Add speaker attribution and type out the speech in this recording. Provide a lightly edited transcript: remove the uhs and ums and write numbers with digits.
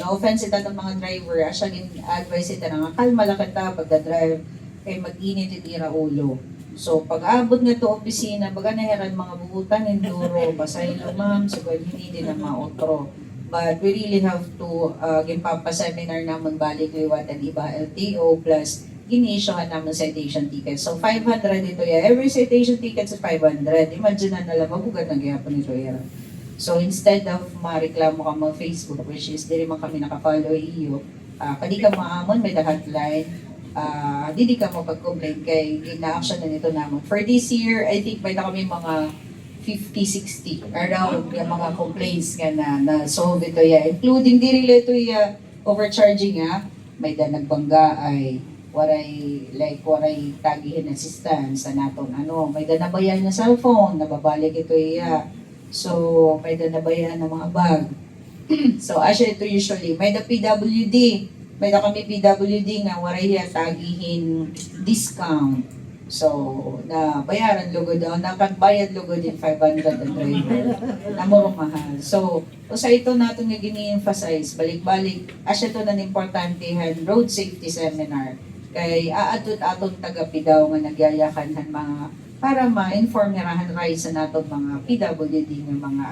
Speaker 1: no offense ita ng mga driver, asya advice ita nga, kalma lang kita pagka-drive, kay mag-init itira ulo. So, pag-abot nga to opisina, baga naheran mga buutan, enduro, pasaylo ma'am, so hindi din na maotro. But we really have to gimpapa-seminar naman balik liwatan iba LTO plus ginisyohan naman citation ticket. So 500 ito ya. Every citation ticket is 500. Imagine na lang, mabugat na gyapon ito ya. So instead of mareklamo ka mga Facebook, which is diri man kami naka-follow iyo, kadi ka maamon may the hotline, di ka mo pag-complain kay gina-action na nito naman. For this year, I think may na kami mga 50-60 around yung mga complaints nga na solve ito ya. Including diri ito ya overcharging ya. May da nagbangga ay waray tagihin assistance sa naton may da nabayan na cellphone, nababalik ito ya. So may da nabayan ng mga bag. So asya ito usually may da PWD. May da kami PWD nga waray ya tagihin discount. So, na bayaran lugod daw, nakagbayad lugod din 500 ang driver. Namurong mahal. So, sa ito natin nga gini-emphasize, balik-balik, asya ito na importantehan, road safety seminar. Kay aadot-aton taga-pidaw nga nagyayakan mga, para ma-inform nirahan rin sa nato mga PWD ng mga